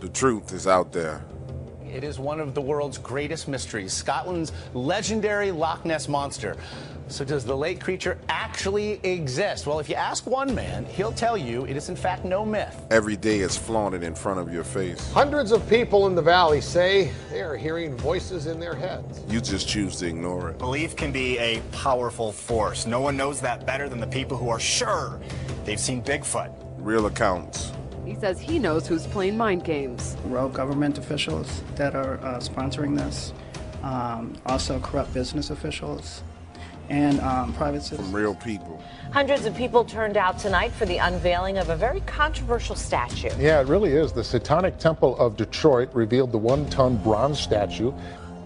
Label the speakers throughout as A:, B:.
A: The truth is out there.
B: It is one of the world's greatest mysteries, Scotland's legendary Loch Ness Monster. So does the lake creature actually exist? Well, if you ask one man, he'll tell you it is in fact no myth.
A: Every day it's flaunted in front of your face.
C: Hundreds of people in the valley say they are hearing voices in their heads.
A: You just choose to ignore it.
D: Belief can be a powerful force. No one knows that better than the people who are sure they've seen Bigfoot.
A: Real accounts.
E: He says he knows who's playing mind games.
F: Rogue government officials that are sponsoring this, also corrupt business officials, and private citizens.
A: From real people.
G: Hundreds of people turned out tonight for the unveiling of a very controversial statue.
H: Yeah, it really is. The Satanic Temple of Detroit revealed the 1-ton bronze statue.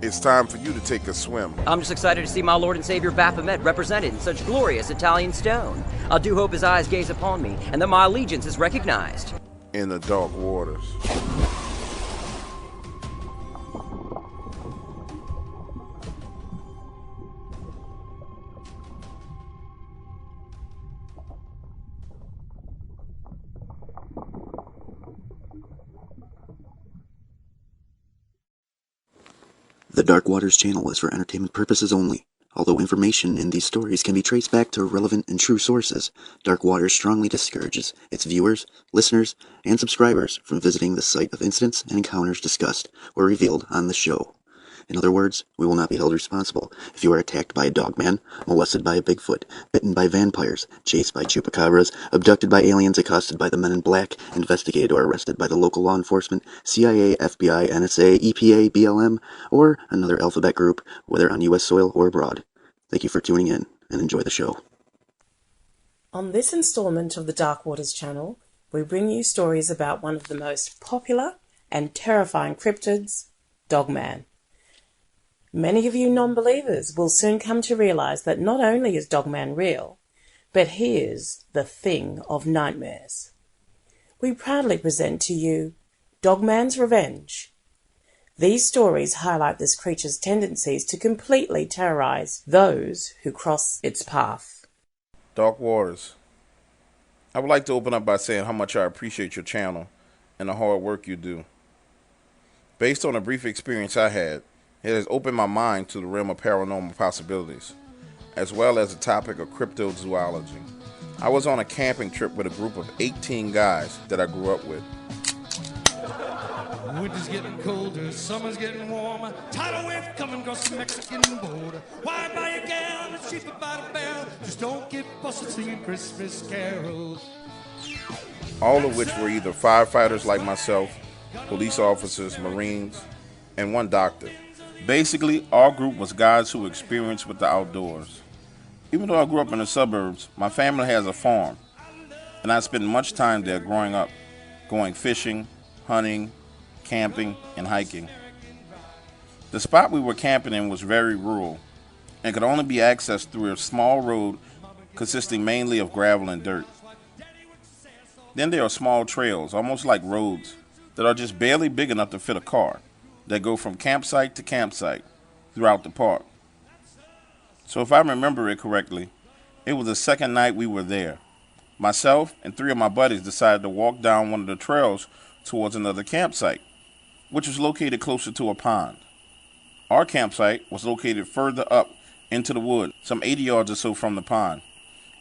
A: It's time for you to take a swim.
I: I'm just excited to see my Lord and Savior Baphomet represented in such glorious Italian stone. I do hope his eyes gaze upon me, and that my allegiance is recognized.
A: In the dark waters.
J: The Dark Waters channel is for entertainment purposes only. Although information in these stories can be traced back to relevant and true sources, Dark Waters strongly discourages its viewers, listeners, and subscribers from visiting the site of incidents and encounters discussed or revealed on the show. In other words, we will not be held responsible if you are attacked by a dogman, molested by a Bigfoot, bitten by vampires, chased by chupacabras, abducted by aliens, accosted by the Men in Black, investigated or arrested by the local law enforcement, CIA, FBI, NSA, EPA, BLM, or another alphabet group, whether on U.S. soil or abroad. Thank you for tuning in, and enjoy the show.
K: On this installment of the Dark Waters channel, we bring you stories about one of the most popular and terrifying cryptids, Dogman. Many of you non-believers will soon come to realize that not only is Dogman real, but he is the thing of nightmares. We proudly present to you Dogmans Revenge. These stories highlight this creature's tendencies to completely terrorize those who cross its path.
A: Dark Waters. I would like to open up by saying how much I appreciate your channel and the hard work you do. Based on a brief experience I had, it has opened my mind to the realm of paranormal possibilities, as well as the topic of cryptozoology. I was on a camping trip with a group of 18 guys that I grew up with.
L: Winter's getting colder, summer's getting warmer, tidal wave coming across the Mexican border. Why buy a gal that's cheaper by the barrel? Just don't get busted singing Christmas carols.
A: All of which were either firefighters like myself, police officers, Marines, and one doctor. Basically, our group was guys who experienced with the outdoors. Even though I grew up in the suburbs, my family has a farm, and I spent much time there growing up, going fishing, hunting, camping, and hiking. The spot we were camping in was very rural and could only be accessed through a small road consisting mainly of gravel and dirt. Then there are small trails, almost like roads, that are just barely big enough to fit a car, that go from campsite to campsite throughout the park. So if I remember it correctly, it was the second night we were there. Myself and 3 of my buddies decided to walk down one of the trails towards another campsite, which was located closer to a pond. Our campsite was located further up into the woods, some 80 yards or so from the pond.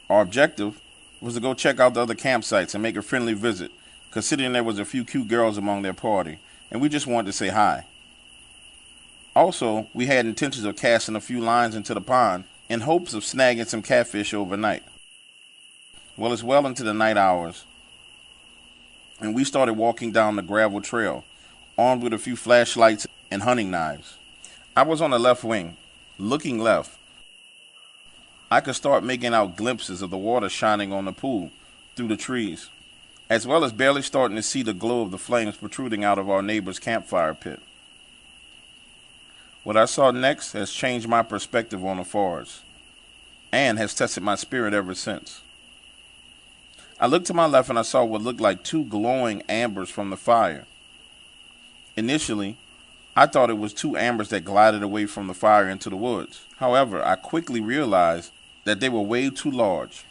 A: Our objective was to go check out the other campsites and make a friendly visit, considering there was a few cute girls among their party, and we just wanted to say hi. Also, we had intentions of casting a few lines into the pond in hopes of snagging some catfish overnight. Well, it's well into the night hours, and we started walking down the gravel trail, armed with a few flashlights and hunting knives. I was on the left wing, looking left. I could start making out glimpses of the water shining on the pool through the trees, as well as barely starting to see the glow of the flames protruding out of our neighbor's campfire pit. What I saw next has changed my perspective on the forest, and has tested my spirit ever since. I looked to my left and I saw what looked like 2 glowing ambers from the fire. Initially, I thought it was 2 ambers that glided away from the fire into the woods. However, I quickly realized that they were way too large,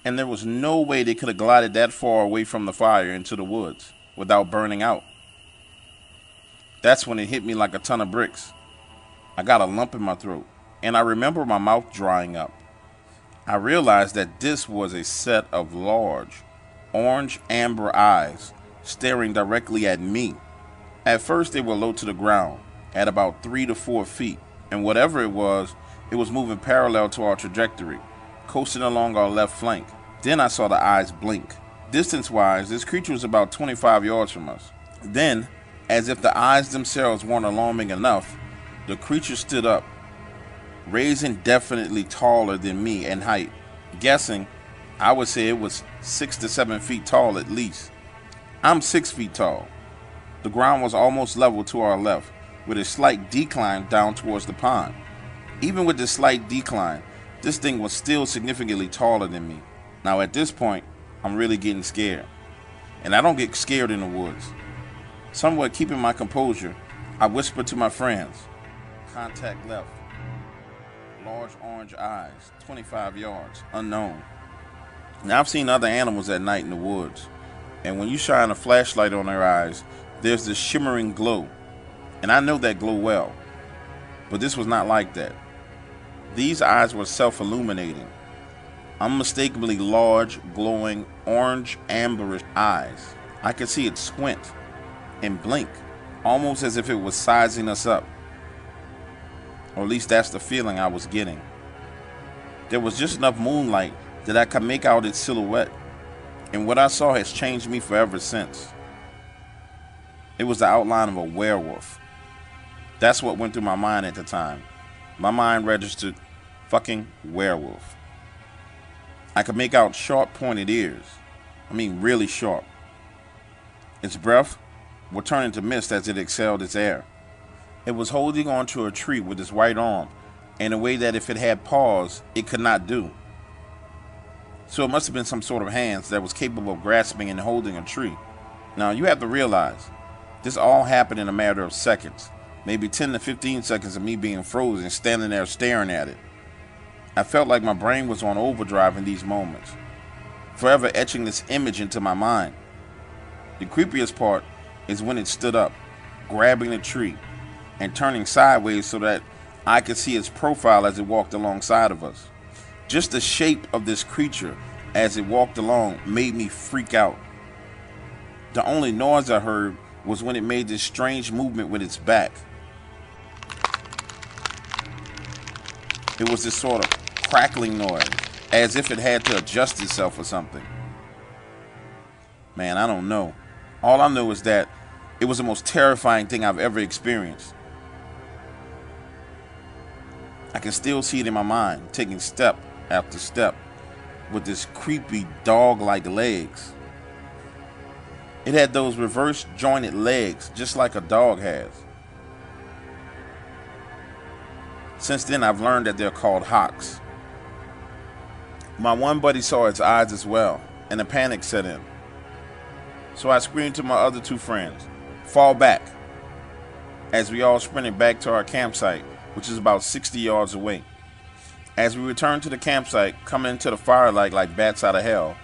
A: and there was no way they could have glided that far away from the fire into the woods. without burning out. That's when it hit me like a ton of bricks. I got a lump in my throat, and I remember my mouth drying up. I realized that this was a set of large, orange amber eyes staring directly at me. At first they were low to the ground, at about 3 to 4 feet, and whatever it was moving parallel to our trajectory, coasting along our left flank. Then I saw the eyes blink. Distance-wise, this creature was about 25 yards from us. Then, as if the eyes themselves weren't alarming enough, the creature stood up, raising definitely taller than me in height. Guessing, I would say it was 6 to 7 feet tall at least. I'm 6 feet tall. The ground was almost level to our left, with a slight decline down towards the pond. Even with this slight decline, this thing was still significantly taller than me. Now at this point, I'm really getting scared. And I don't get scared in the woods. Somewhat keeping my composure, I whispered to my friends, "Contact left. Large orange eyes, 25 yards, unknown." Now I've seen other animals at night in the woods, and when you shine a flashlight on their eyes, there's this shimmering glow, and I know that glow well, but this was not like that. These eyes were self-illuminating, unmistakably large, glowing, orange, amberish eyes. I could see it squint and blink, almost as if it was sizing us up. Or at least that's the feeling I was getting. There was just enough moonlight that I could make out its silhouette, and what I saw has changed me forever since. It was the outline of a werewolf. That's what went through my mind at the time. My mind registered fucking werewolf. I could make out sharp pointed ears. I mean really sharp. Its breath would turn into mist as it exhaled its air. It was holding onto a tree with its right arm in a way that if it had paws, it could not do. So it must have been some sort of hands that was capable of grasping and holding a tree. Now you have to realize, this all happened in a matter of seconds. Maybe 10 to 15 seconds of me being frozen, standing there staring at it. I felt like my brain was on overdrive in these moments, forever etching this image into my mind. The creepiest part is when it stood up, grabbing the tree, and turning sideways so that I could see its profile as it walked alongside of us. Just the shape of this creature as it walked along made me freak out. The only noise I heard was when it made this strange movement with its back. It was this sort of crackling noise, as if it had to adjust itself or something. Man, I don't know. All I know is that it was the most terrifying thing I've ever experienced. I can still see it in my mind, taking step after step with this creepy dog-like legs. It had those reverse jointed legs, just like a dog has. Since then, I've learned that they're called hawks. My one buddy saw its eyes as well, and a panic set in. So I screamed to my other two friends, "Fall back," as we all sprinted back to our campsite, which is about 60 yards away. As we returned to the campsite, coming into the firelight like bats out of hell,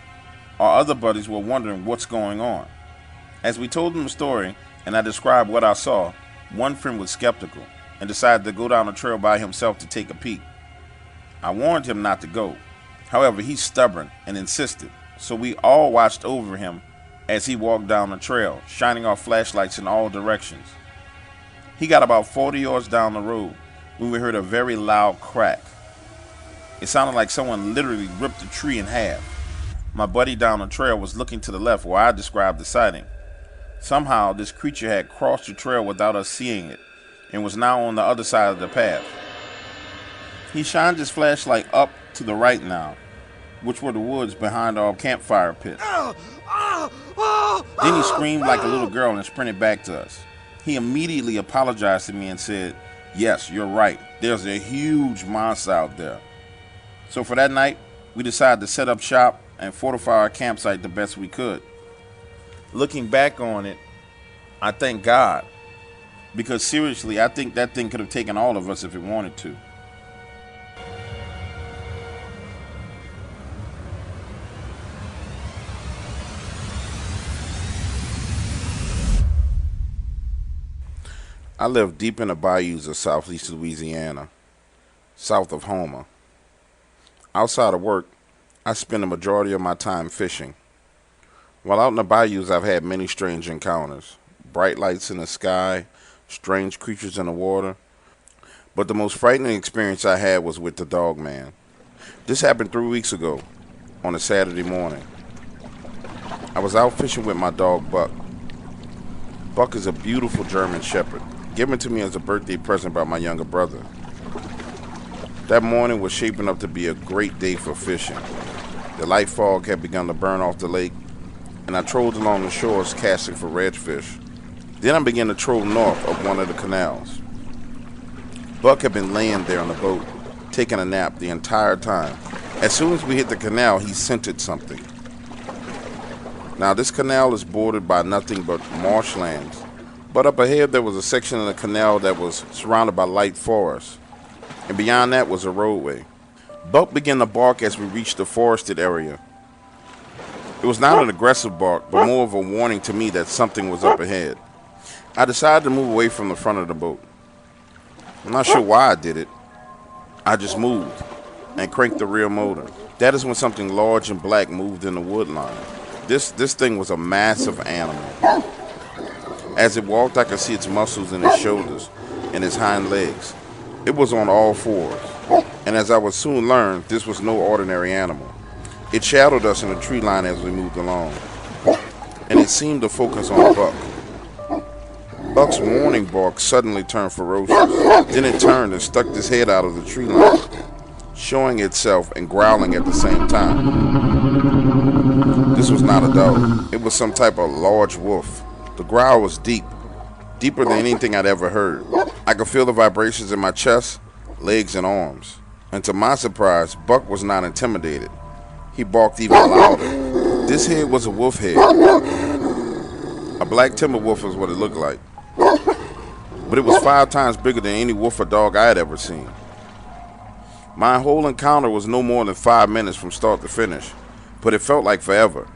A: our other buddies were wondering what's going on. As we told them the story, and I described what I saw, one friend was skeptical and decided to go down the trail by himself to take a peek. I warned him not to go. However, he's stubborn and insisted, so we all watched over him as he walked down the trail, shining our flashlights in all directions. He got about 40 yards down the road when we heard a very loud crack. It sounded like someone literally ripped the tree in half. My buddy down the trail was looking to the left where I described the sighting. Somehow, this creature had crossed the trail without us seeing it and was now on the other side of the path. He shined his flashlight up to the right now, which were the woods behind our campfire pit. Then he screamed like a little girl and sprinted back to us. He immediately apologized to me and said, "Yes, you're right. There's a huge monster out there." So for that night, we decided to set up shop and fortify our campsite the best we could. Looking back on it, I thank God, because seriously, I think that thing could have taken all of us if it wanted to. I live deep in the bayous of southeast Louisiana, south of Homer. Outside of work, I spend the majority of my time fishing. While out in the bayous, I've had many strange encounters. Bright lights in the sky, strange creatures in the water. But the most frightening experience I had was with the Dogman. This happened 3 weeks ago, on a Saturday morning. I was out fishing with my dog, Buck. Buck is a beautiful German Shepherd, given to me as a birthday present by my younger brother. That morning was shaping up to be a great day for fishing. The light fog had begun to burn off the lake, and I trolled along the shores casting for redfish. Then I began to troll north up one of the canals. Buck had been laying there on the boat, taking a nap the entire time. As soon as we hit the canal, he scented something. Now, this canal is bordered by nothing but marshlands, but up ahead there was a section of the canal that was surrounded by light forest, and beyond that was a roadway. Buck began to bark as we reached the forested area. It was not an aggressive bark, but more of a warning to me that something was up ahead. I decided to move away from the front of the boat. I'm not sure why I did it. I just moved and cranked the rear motor. That is when something large and black moved in the wood line. This thing was a massive animal. As it walked, I could see its muscles in its shoulders and its hind legs. It was on all fours, and as I would soon learn, this was no ordinary animal. It shadowed us in the tree line as we moved along, and it seemed to focus on Buck. Buck's warning bark suddenly turned ferocious. Then it turned and stuck its head out of the tree line, showing itself and growling at the same time. This was not a dog. It was some type of large wolf. The growl was deep, deeper than anything I'd ever heard. I could feel the vibrations in my chest, legs, and arms. And to my surprise, Buck was not intimidated. He barked even louder. This head was a wolf head. A black timber wolf is what it looked like. But it was 5 times bigger than any wolf or dog I had ever seen. My whole encounter was no more than 5 minutes from start to finish, but it felt like forever.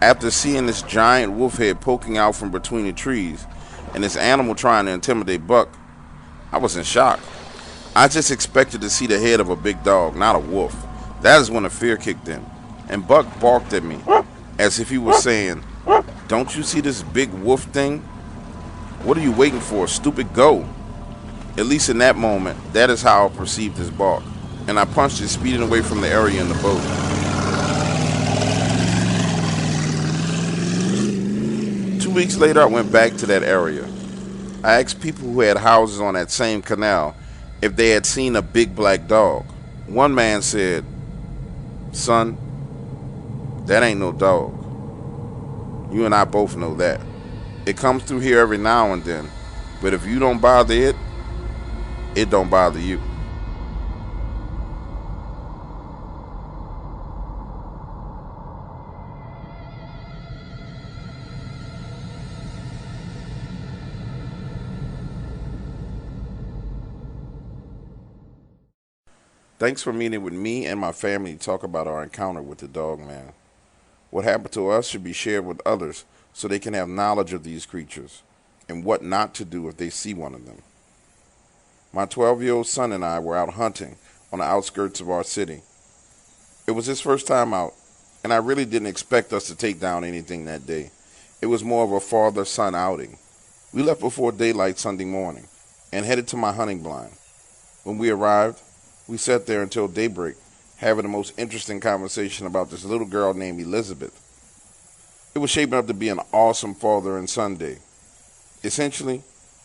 A: After seeing this giant wolf head poking out from between the trees and this animal trying to intimidate Buck, I was in shock. I just expected to see the head of a big dog, not a wolf. That is when the fear kicked in, and Buck barked at me as if he was saying, "Don't you see this big wolf thing? What are you waiting for, stupid? Go." At least in that moment, that is how I perceived his bark, and I punched it, speeding away from the area in the boat. 2 weeks later, I went back to that area. I asked people who had houses on that same canal if they had seen a big black dog. One man said, "Son, that ain't no dog. You and I both know that. It comes through here every now and then, but if you don't bother it, it don't bother you." Thanks for meeting with me and my family to talk about our encounter with the Dogman. What happened to us should be shared with others so they can have knowledge of these creatures and what not to do if they see one of them. My 12-year-old son and I were out hunting on the outskirts of our city. It was his first time out, and I really didn't expect us to take down anything that day. It was more of a father-son outing. We left before daylight Sunday morning and headed to my hunting blind. When we arrived, we sat there until daybreak, having the most interesting conversation about this little girl named Elizabeth. It was shaping up to be an awesome father and son day. Essentially,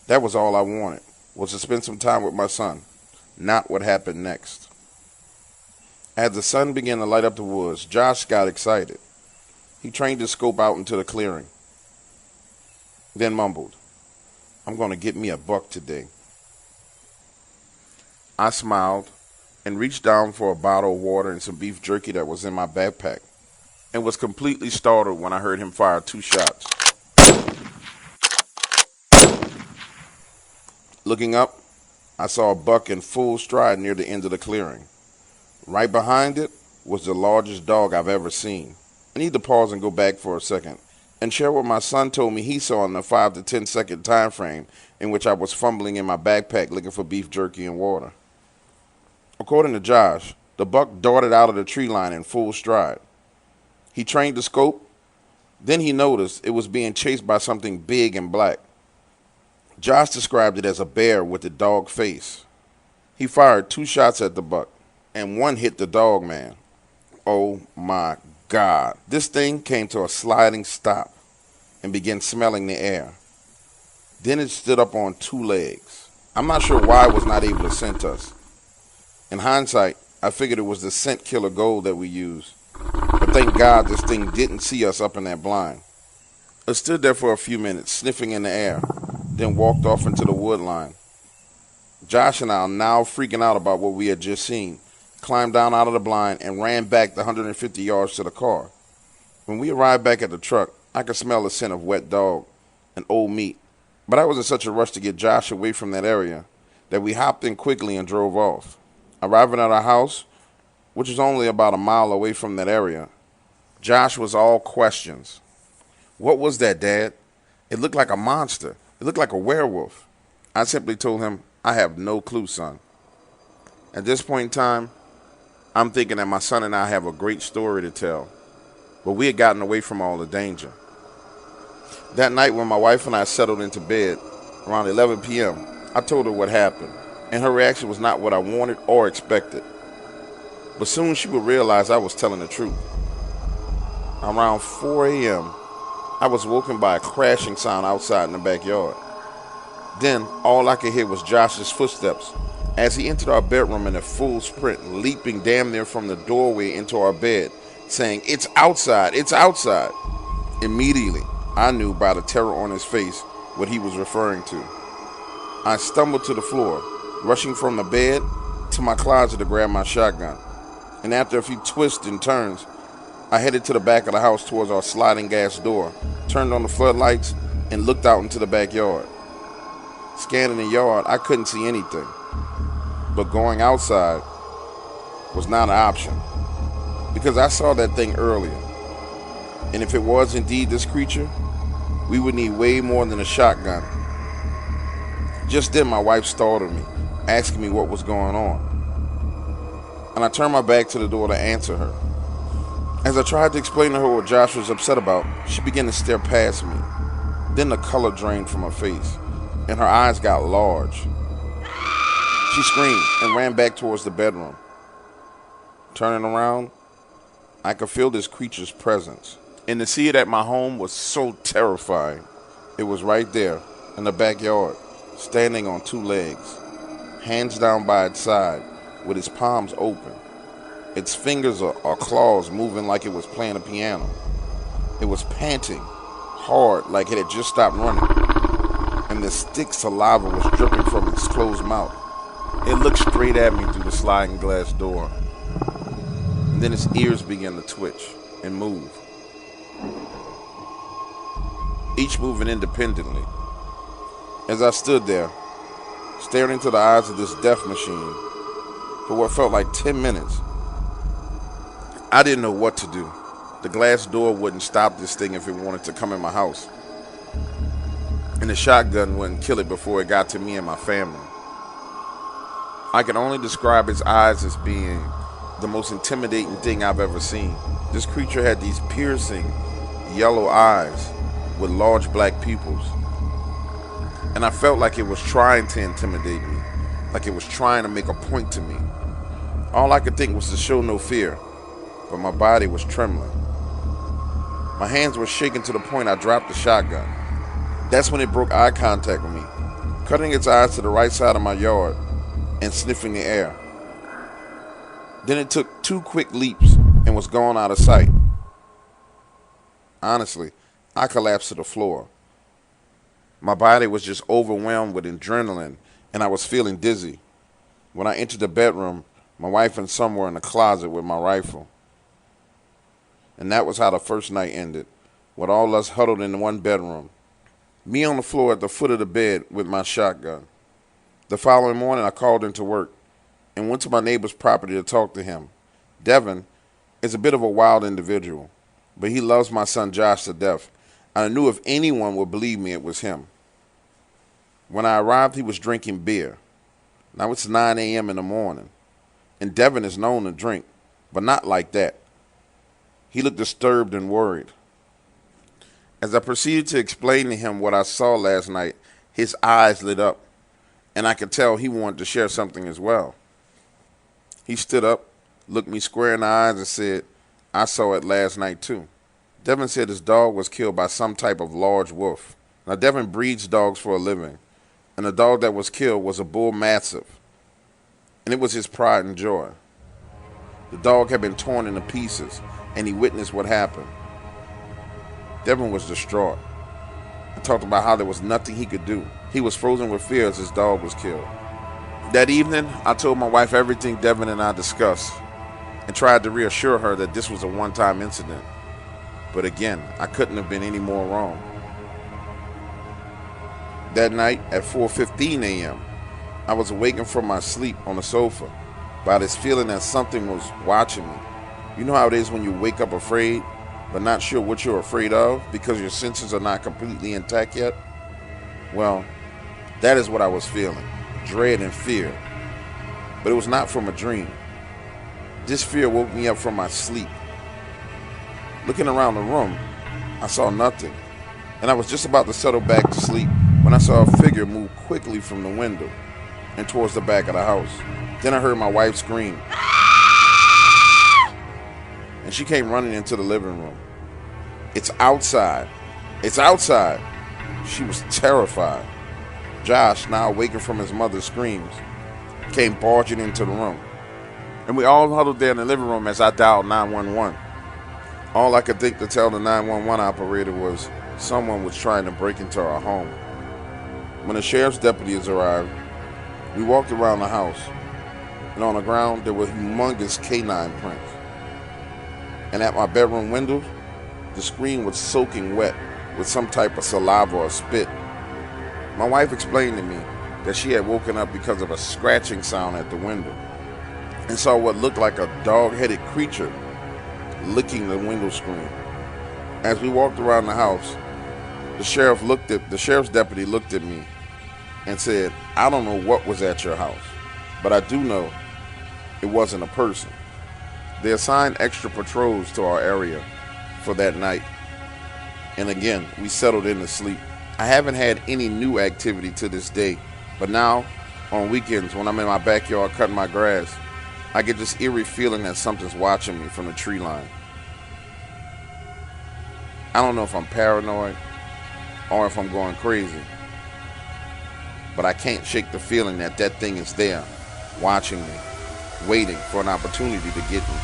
A: that was all I wanted, was to spend some time with my son, not what happened next. As the sun began to light up the woods, Josh got excited. He trained his scope out into the clearing, then mumbled, "I'm going to get me a buck today." I smiled and reached down for a bottle of water and some beef jerky that was in my backpack, and was completely startled when I heard him fire 2 shots. Looking up, I saw a buck in full stride near the end of the clearing. Right behind it was the largest dog I've ever seen. I need to pause and go back for a second and share what my son told me he saw in the 5 to 10 second time frame in which I was fumbling in my backpack looking for beef jerky and water. According to Josh, the buck darted out of the tree line in full stride. He trained the scope, then he noticed it was being chased by something big and black. Josh described it as a bear with a dog face. He fired 2 shots at the buck, and one hit the dog man. Oh my God. This thing came to a sliding stop and began smelling the air. Then it stood up on 2 legs. I'm not sure why it was not able to scent us. In hindsight, I figured it was the scent killer gold that we used. But thank God this thing didn't see us up in that blind. It stood there for a few minutes, sniffing in the air, then walked off into the wood line. Josh and I are now freaking out about what we had just seen, climbed down out of the blind and ran back the 150 yards to the car. When we arrived back at the truck, I could smell the scent of wet dog and old meat. But I was in such a rush to get Josh away from that area that we hopped in quickly and drove off. Arriving at our house, which is only about a mile away from that area, Josh was all questions. What was that, Dad? It looked like a monster. It looked like a werewolf. I simply told him, I have no clue, son. At this point in time, I'm thinking that my son and I have a great story to tell, but we had gotten away from all the danger. That night when my wife and I settled into bed, around 11 p.m., I told her what happened, and her reaction was not what I wanted or expected. But soon she would realize I was telling the truth. Around 4 a.m., I was woken by a crashing sound outside in the backyard. Then, all I could hear was Josh's footsteps as he entered our bedroom in a full sprint, leaping damn near from the doorway into our bed, saying, "It's outside, it's outside." Immediately, I knew by the terror on his face what he was referring to. I stumbled to the floor, rushing from the bed to my closet to grab my shotgun. And after a few twists and turns, I headed to the back of the house towards our sliding glass door, turned on the floodlights, and looked out into the backyard. Scanning the yard, I couldn't see anything. But going outside was not an option, because I saw that thing earlier. And if it was indeed this creature, we would need way more than a shotgun. Just then my wife startled me, asking me what was going on. And I turned my back to the door to answer her. As I tried to explain to her what Josh was upset about, she began to stare past me. Then the color drained from her face, and her eyes got large. She screamed and ran back towards the bedroom. Turning around, I could feel this creature's presence. And to see it at my home was so terrifying. It was right there, in the backyard, standing on 2 legs, hands down by its side, with its palms open. Its fingers or claws moving like it was playing a piano. It was panting hard like it had just stopped running, and the thick saliva was dripping from its closed mouth. It looked straight at me through the sliding glass door, and then its ears began to twitch and move, each moving independently. As I stood there, staring into the eyes of this death machine for what felt like 10 minutes, I didn't know what to do. The glass door wouldn't stop this thing if it wanted to come in my house, and the shotgun wouldn't kill it before it got to me and my family. I can only describe its eyes as being the most intimidating thing I've ever seen. This creature had these piercing yellow eyes with large black pupils, and I felt like it was trying to intimidate me, like it was trying to make a point to me. All I could think was to show no fear, but my body was trembling. My hands were shaking to the point I dropped the shotgun. That's when it broke eye contact with me, cutting its eyes to the right side of my yard and sniffing the air. Then it took 2 quick leaps and was gone out of sight. Honestly, I collapsed to the floor. My body was just overwhelmed with adrenaline, and I was feeling dizzy. When I entered the bedroom, my wife and son were in the closet with my rifle. And that was how the first night ended, with all us huddled in one bedroom. Me on the floor at the foot of the bed with my shotgun. The following morning, I called into work and went to my neighbor's property to talk to him. Devin is a bit of a wild individual, but he loves my son Josh to death, I knew if anyone would believe me, it was him. When I arrived, he was drinking beer. Now it's 9 a.m. in the morning, and Devin is known to drink, but not like that. He looked disturbed and worried. As I proceeded to explain to him what I saw last night, his eyes lit up, and I could tell he wanted to share something as well. He stood up, looked me square in the eyes, and said, "I saw it last night too." Devin said his dog was killed by some type of large wolf. Now Devin breeds dogs for a living, and the dog that was killed was a bull mastiff, and it was his pride and joy. The dog had been torn into pieces, and he witnessed what happened. Devin was distraught. I talked about how there was nothing he could do. He was frozen with fear as his dog was killed. That evening, I told my wife everything Devin and I discussed and tried to reassure her that this was a one-time incident. But again, I couldn't have been any more wrong. That night at 4:15 a.m., I was awakened from my sleep on the sofa by this feeling that something was watching me. You know how it is when you wake up afraid, but not sure what you're afraid of because your senses are not completely intact yet? Well, that is what I was feeling, dread and fear. But it was not from a dream. This fear woke me up from my sleep. Looking around the room, I saw nothing, and I was just about to settle back to sleep when I saw a figure move quickly from the window and towards the back of the house. Then I heard my wife scream, and she came running into the living room. "It's outside! It's outside!" She was terrified. Josh, now awakened from his mother's screams, came barging into the room, and we all huddled there in the living room as I dialed 911. All I could think to tell the 911 operator was someone was trying to break into our home. When the sheriff's deputies arrived, we walked around the house, and on the ground there were humongous canine prints. And at my bedroom window, the screen was soaking wet with some type of saliva or spit. My wife explained to me that she had woken up because of a scratching sound at the window and saw what looked like a dog-headed creature licking the window screen. As we walked around the house, the sheriff's deputy looked at me and said, "I don't know what was at your house, but I do know it wasn't a person." They assigned extra patrols to our area for that night, and again, we settled into sleep. I haven't had any new activity to this day, but now, on weekends when I'm in my backyard cutting my grass, I get this eerie feeling that something's watching me from the tree line. I don't know if I'm paranoid or if I'm going crazy, but I can't shake the feeling that that thing is there, watching me, waiting for an opportunity to get me.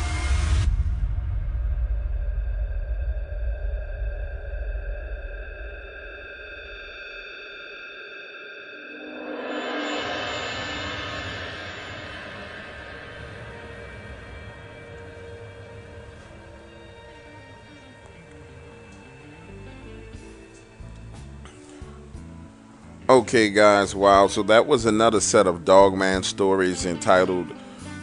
A: Okay guys, wow, so that was another set of Dogman stories entitled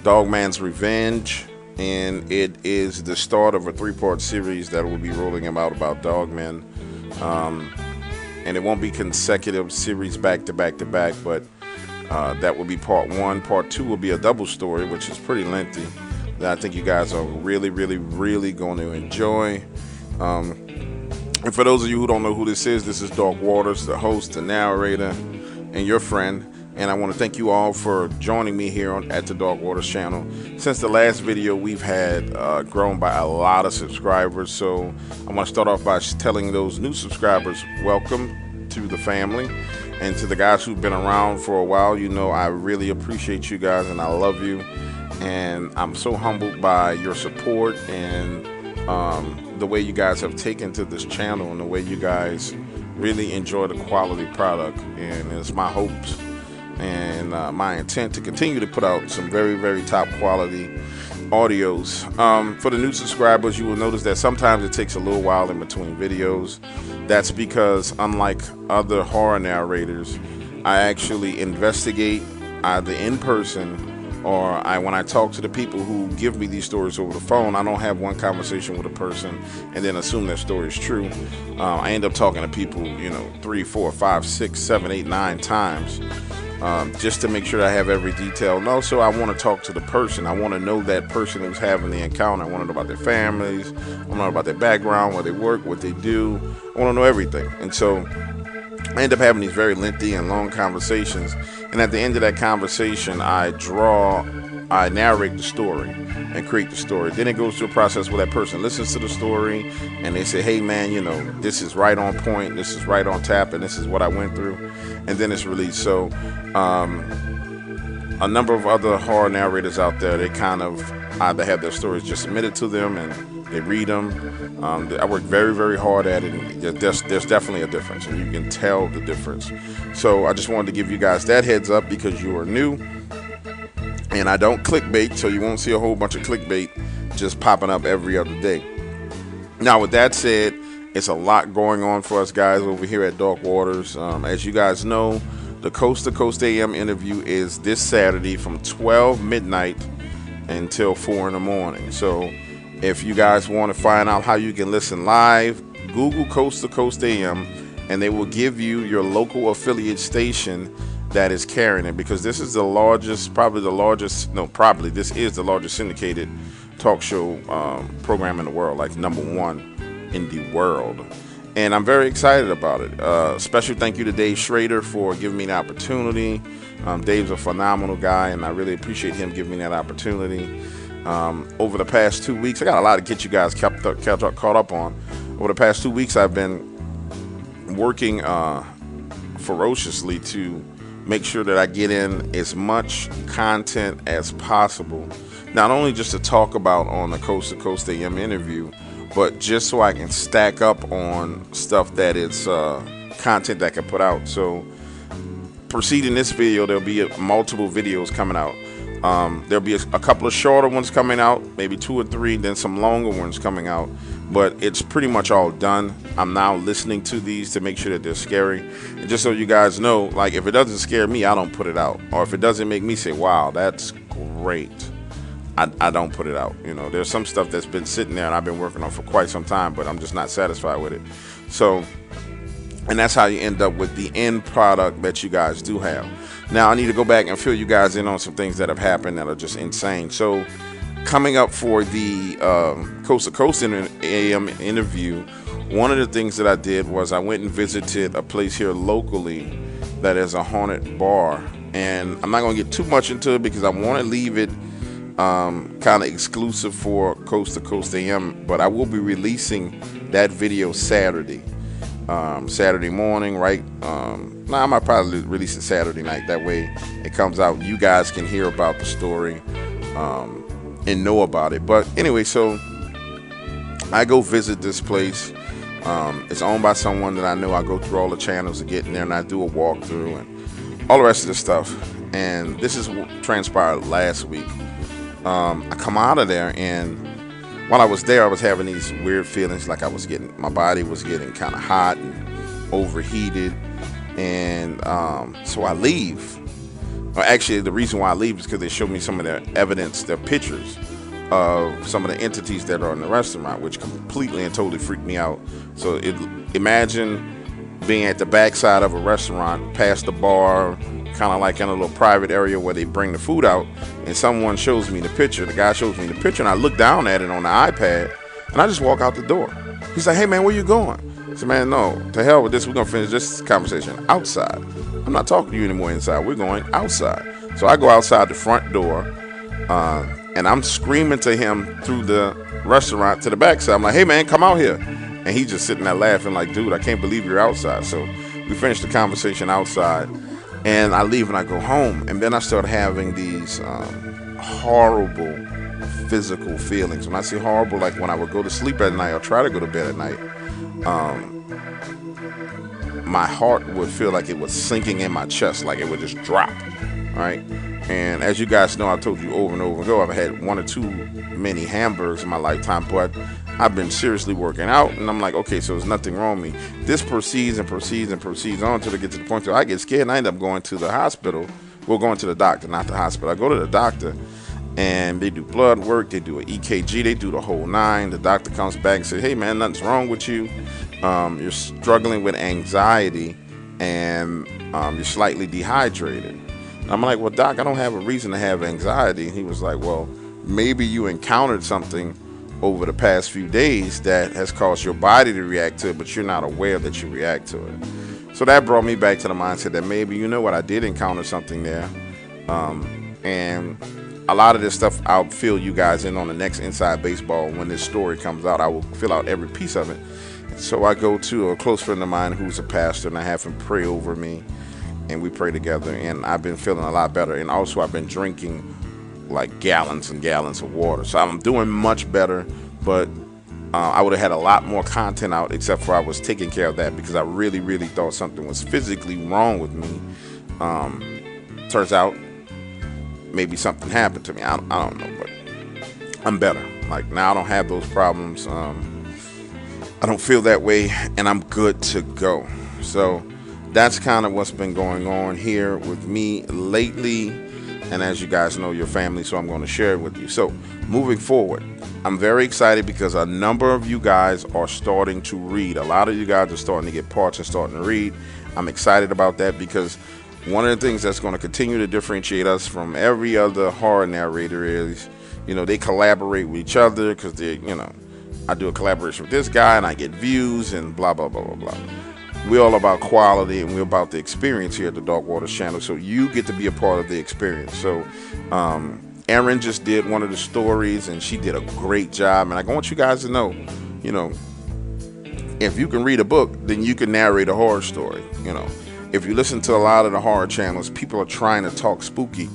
A: Dogmans Revenge, and it is the start of a 3-part series that will be rolling about Dogman, and it won't be consecutive series back to back, but that will be part 1. Part 2 will be a double story, which is pretty lengthy, that I think you guys are really going to enjoy. And for those of you who don't know who this is Dog Waters, the host, the narrator, and your friend. And I want to thank you all for joining me here at the Dog Waters channel. Since the last video, we've had grown by a lot of subscribers. So I want to start off by telling those new subscribers, welcome to the family. And to the guys who've been around for a while, you know I really appreciate you guys and I love you. And I'm so humbled by your support and the way you guys have taken to this channel and the way you guys really enjoy the quality product. And it's my hopes and my intent to continue to put out some very top quality audios. For the new subscribers, you will notice that sometimes it takes a little while in between videos. That's because unlike other horror narrators, I actually investigate either in person or when I talk to the people who give me these stories over the phone, I don't have one conversation with a person and then assume their story is true. I end up talking to people, 3, 4, 5, 6, 7, 8, 9 times, just to make sure I have every detail. And also, I want to talk to the person. I want to know that person who's having the encounter. I want to know about their families. I want to know about their background, where they work, what they do. I want to know everything. And so I end up having these very lengthy and long conversations. And at the end of that conversation, I narrate the story and create the story. Then it goes through a process where that person listens to the story and they say, hey man, this is right on point, this is right on tap, and this is what I went through. And then it's released. So a number of other horror narrators out there, they kind of either have their stories just submitted to them and they read them. I work very, very hard at it, and there's definitely a difference, and you can tell the difference. So I just wanted to give you guys that heads up because you are new, and I don't clickbait, so you won't see a whole bunch of clickbait just popping up every other day. Now, with that said, it's a lot going on for us guys over here at Dark Waters. As you guys know, the Coast to Coast AM interview is this Saturday from 12 midnight until 4 in the morning. So if you guys want to find out how you can listen live, Google Coast to Coast AM, and they will give you your local affiliate station that is carrying it, because this is the largest, this is the largest syndicated talk show program in the world, like #1 in the world. And I'm very excited about it. Special thank you to Dave Schrader for giving me the opportunity. Dave's a phenomenal guy, and I really appreciate him giving me that opportunity. Over the past 2 weeks, I got a lot to get you guys caught up on. Over the past 2 weeks, I've been working ferociously to make sure that I get in as much content as possible, not only just to talk about on the Coast to Coast AM interview, but just so I can stack up on stuff that is content that I can put out. So preceding this video, there'll be multiple videos coming out. There'll be a couple of shorter ones coming out, maybe 2 or 3, then some longer ones coming out, but it's pretty much all done. I'm now listening to these to make sure that they're scary. And just so you guys know, like, if it doesn't scare me, I don't put it out. Or if it doesn't make me say, wow, that's great, I don't put it out. There's some stuff that's been sitting there and I've been working on for quite some time, but I'm just not satisfied with it. So, and that's how you end up with the end product that you guys do have. Now, I need to go back and fill you guys in on some things that have happened that are just insane. So, coming up for the Coast to Coast AM interview, one of the things that I did was I went and visited a place here locally that is a haunted bar. And I'm not going to get too much into it because I want to leave it kind of exclusive for Coast to Coast AM, but I will be releasing that video Saturday morning, right? I might probably release it Saturday night. That way it comes out, you guys can hear about the story and know about it. But anyway, so I go visit this place. It's owned by someone that I know. I go through all the channels to get in there, and I do a walkthrough and all the rest of this stuff. And this is what transpired last week. I come out of there, and while I was there, I was having these weird feelings, like my body was getting kind of hot and overheated. And so I leave. Actually, the reason why I leave is because they showed me some of their evidence, their pictures of some of the entities that are in the restaurant, which completely and totally freaked me out. So imagine being at the backside of a restaurant, past the bar, kind of like in a little private area where they bring the food out, and someone shows me the picture. The guy shows me the picture, and I look down at it on the iPad, and I just walk out the door. He's like, hey man, where you going? I said, man, no, to hell with this. We're going to finish this conversation outside. I'm not talking to you anymore inside. We're going outside. So I go outside the front door, and I'm screaming to him through the restaurant to the backside. I'm like, hey man, come out here. And he's just sitting there laughing like, dude, I can't believe you're outside. So we finished the conversation outside, and I leave and I go home. And then I start having these horrible physical feelings. When I say horrible, like when I would go to sleep at night or try to go to bed at night, my heart would feel like it was sinking in my chest, like it would just drop, right? And as you guys know, I told you over and over ago, I've had 1 or 2 many hamburgers in my lifetime, but I've been seriously working out, and I'm like, okay, so there's nothing wrong with me. This proceeds and proceeds and proceeds on until it gets to the point where I get scared, and I end up going to the hospital Well, going to the doctor, not the hospital. I go to the doctor, and they do blood work, they do an EKG, they do the whole 9. The doctor comes back and says, hey man, nothing's wrong with you. You're struggling with anxiety, and you're slightly dehydrated. And I'm like, well, doc, I don't have a reason to have anxiety. And he was like, well, maybe you encountered something over the past few days that has caused your body to react to it, but you're not aware that you react to it. So that brought me back to the mindset that maybe, you know what, I did encounter something there. And a lot of this stuff, I'll fill you guys in on the next Inside Baseball. When this story comes out, I will fill out every piece of it. So I go to a close friend of mine who's a pastor, and I have him pray over me, and we pray together, and I've been feeling a lot better. And also I've been drinking like gallons and gallons of water. So I'm doing much better, but I would have had a lot more content out, except for I was taking care of that because I really, really thought something was physically wrong with me. Turns out maybe something happened to me. I don't know, but I'm better. Like now I don't have those problems. I don't feel that way, and I'm good to go. So that's kind of what's been going on here with me lately. And as you guys know, your family, so I'm going to share it with you. So moving forward, I'm very excited because a number of you guys are starting to read. A lot of you guys are starting to get parts and starting to read. I'm excited about that because one of the things that's going to continue to differentiate us from every other horror narrator is, you know, they collaborate with each other because they, you know, I do a collaboration with this guy and I get views and blah, blah, blah, blah, blah. We're all about quality, and we're about the experience here at the Dark Waters channel, so you get to be a part of the experience. So Erin just did one of the stories, and she did a great job. And I want you guys to know, you know, if you can read a book, then you can narrate a horror story. You know, if you listen to a lot of the horror channels, people are trying to talk spooky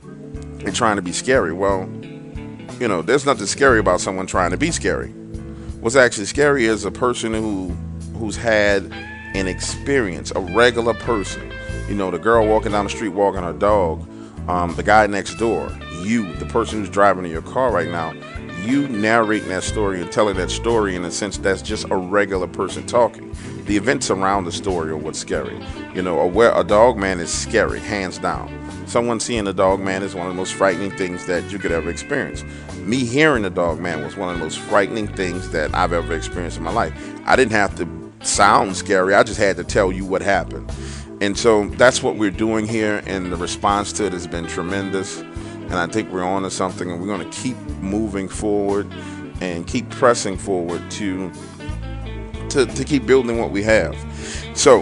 A: and trying to be scary. Well, you know, there's nothing scary about someone trying to be scary. What's actually scary is a person who's had an experience, a regular person. You know, the girl walking down the street walking her dog, the guy next door, you, the person who's driving in your car right now, you narrating that story and telling that story in a sense that's just a regular person talking. The events around the story are what's scary. You know, a Dogman is scary, hands down. Someone seeing a Dogman is one of the most frightening things that you could ever experience. Me hearing a Dogman was one of the most frightening things that I've ever experienced in my life. I didn't have to sound scary, I just had to tell you what happened. And so that's what we're doing here, and the response to it has been tremendous. And I think we're on to something, and we're going to keep moving forward and keep pressing forward to keep building what we have. So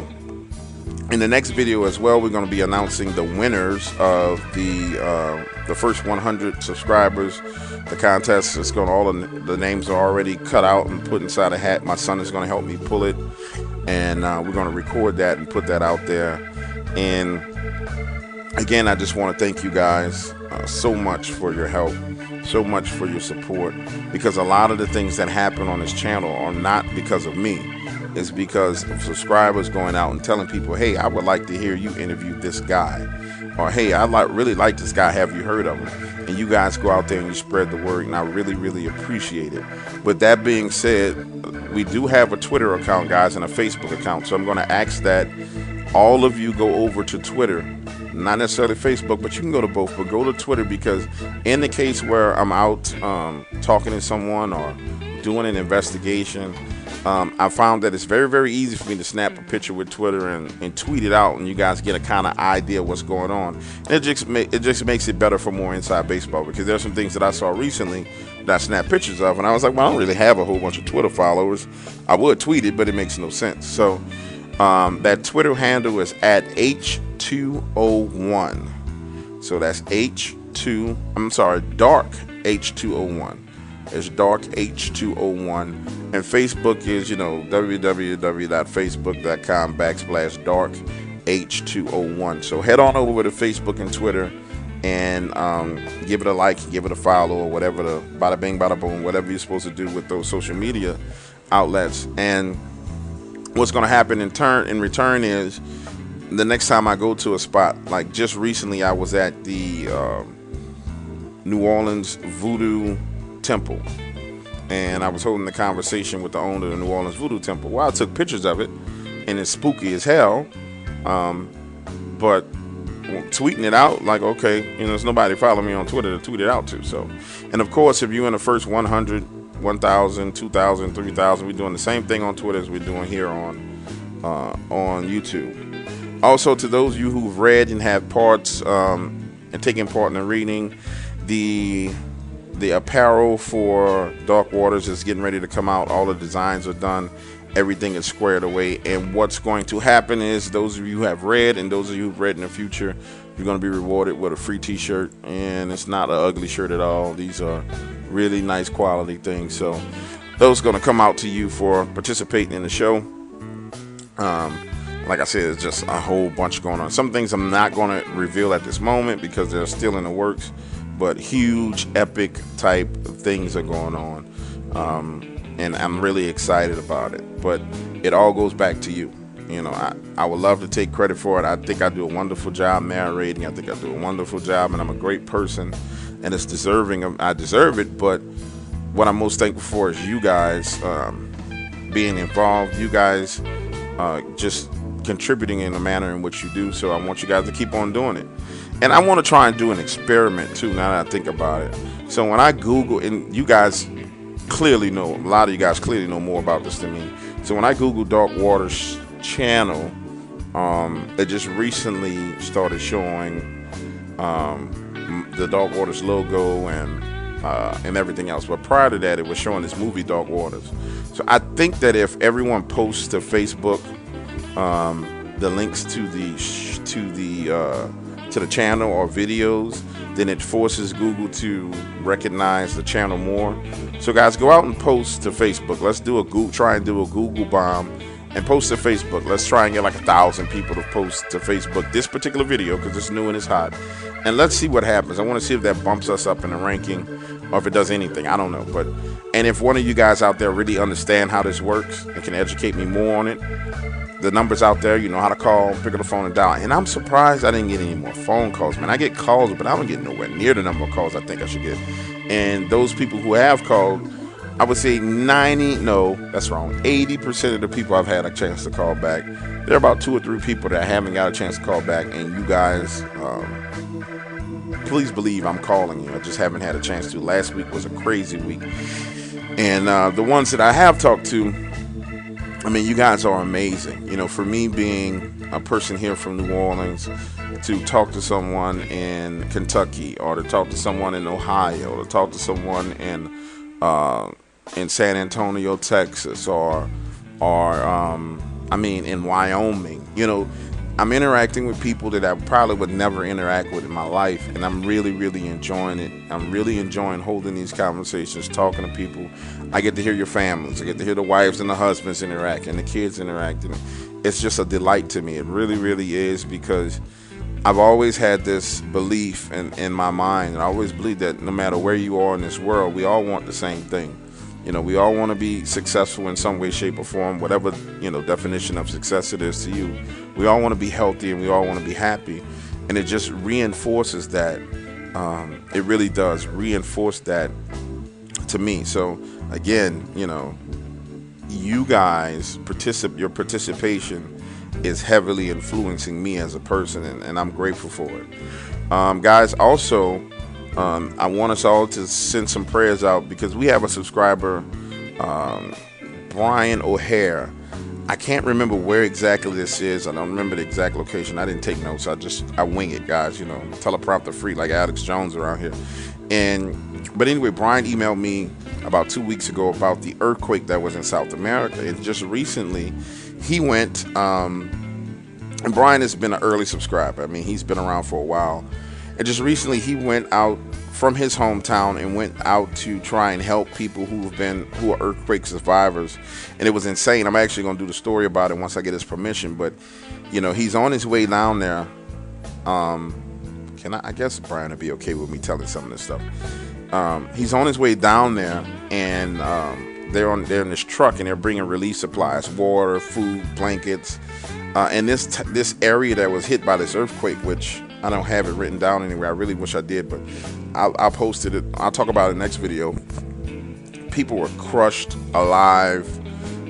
A: in the next video as well, we're going to be announcing the winners of the first 100 subscribers. The contest is going to, all the names are already cut out and put inside a hat. My son is going to help me pull it, and we're going to record that and put that out there. And again, I just want to thank you guys so much for your help, so much for your support, because a lot of the things that happen on this channel are not because of me. It's because of subscribers going out and telling people, hey, I would like to hear you interview this guy. Or, hey, I really like this guy. Have you heard of him? And you guys go out there and you spread the word, and I really, really appreciate it. With that being said, we do have a Twitter account, guys, and a Facebook account. So I'm going to ask that all of you go over to Twitter. Not necessarily Facebook, but you can go to both. But go to Twitter, because in the case where I'm out talking to someone or doing an investigation, I found that it's very, very easy for me to snap a picture with Twitter and tweet it out, and you guys get a kind of idea what's going on. And it just makes it better for more Inside Baseball, because there's some things that I saw recently that I snapped pictures of, and I was like, well, I don't really have a whole bunch of Twitter followers. I would tweet it, but it makes no sense. So that Twitter handle is at H201. So that's Dark H201. It's Dark H201. And Facebook is, you know, www.facebook.com/Dark H201. So head on over to Facebook and Twitter and give it a like, give it a follow, or whatever, the bada bing, bada boom, whatever you're supposed to do with those social media outlets. And what's going to happen in return is the next time I go to a spot, like just recently I was at the New Orleans Voodoo Temple, and I was holding a conversation with the owner of the New Orleans Voodoo Temple. Well, I took pictures of it, and it's spooky as hell, but tweeting it out, like, okay, there's nobody following me on Twitter to tweet it out to. So, and of course, if you're in the first 100, 1,000, 2,000, 3,000, we're doing the same thing on Twitter as we're doing here on YouTube. Also, to those of you who've read and have parts and taken part in the reading, the apparel for Dark Waters is getting ready to come out. All the designs are done. Everything is squared away. And what's going to happen is those of you who have read and those of you who've read in the future, you're going to be rewarded with a free t-shirt. And it's not an ugly shirt at all. These are really nice quality things. So those are going to come out to you for participating in the show. Like I said, it's just a whole bunch going on. Some things I'm not going to reveal at this moment because they're still in the works. But huge, epic type of things are going on. And I'm really excited about it. But it all goes back to you. I would love to take credit for it. I think I do a wonderful job narrating. I think I do a wonderful job, and I'm a great person. And it's deserving of, I deserve it. But what I'm most thankful for is you guys being involved. You guys just contributing in the manner in which you do. So I want you guys to keep on doing it. And I want to try and do an experiment too, now that I think about it. So when I Google, and you guys clearly know, a lot of you guys clearly know more about this than me. So when I Google Dark Waters channel, it just recently started showing the Dark Waters logo and everything else. But prior to that, it was showing this movie Dark Waters. So I think that if everyone posts to Facebook the links to the channel or videos, then it forces Google to recognize the channel more. So guys, go out and post to Facebook. Let's do try and do a Google bomb and post to Facebook. Let's try and get like 1,000 people to post to Facebook this particular video because it's new and it's hot. And let's see what happens. I want to see if that bumps us up in the ranking or if it does anything. I don't know. And if one of you guys out there really understand how this works and can educate me more on it, the numbers out there, you know how to call, pick up the phone and dial. And I'm surprised I didn't get any more phone calls, man. I get calls, but I don't get nowhere near the number of calls I think I should get. And those people who have called, I would say 80% of the people I've had a chance to call back. There are about 2 or 3 people that I haven't got a chance to call back. And you guys, please believe I'm calling you. I just haven't had a chance to. Last week was a crazy week. And the ones that I have talked to, I mean, you guys are amazing. You know, for me being a person here from New Orleans, to talk to someone in Kentucky, or to talk to someone in Ohio, or to talk to someone in San Antonio, Texas, or in Wyoming. You know, I'm interacting with people that I probably would never interact with in my life, and I'm really, really enjoying it. I'm really enjoying holding these conversations, talking to people. I get to hear your families. I get to hear the wives and the husbands interact, and the kids interacting. It's just a delight to me. It really, really is, because I've always had this belief in my mind, and I always believe that no matter where you are in this world, we all want the same thing. You know, we all want to be successful in some way, shape, or form, whatever, you know, definition of success it is to you. We all want to be healthy, and we all want to be happy. And it just reinforces that. It really does reinforce that to me. So, again, you know, you guys, your participation is heavily influencing me as a person, and I'm grateful for it. Guys, also, I want us all to send some prayers out, because we have a subscriber, Brian O'Hare. I can't remember where exactly this is. I don't remember the exact location. I didn't take notes. I wing it, guys. You know, teleprompter free, like Alex Jones around here. But anyway, Brian emailed me about 2 weeks ago about the earthquake that was in South America. And just recently, he went. And Brian has been an early subscriber. I mean, he's been around for a while. And just recently, he went out from his hometown and went out to try and help people who are earthquake survivors. And it was insane. I'm actually going to do the story about it once I get his permission. But, you know, he's on his way down there. I guess Brian would be okay with me telling some of this stuff. He's on his way down there, and they're in this truck, and they're bringing relief supplies, water, food, blankets. And this area that was hit by this earthquake, which I don't have it written down anywhere. I really wish I did, but I'll post it. I'll talk about it in the next video. People were crushed alive.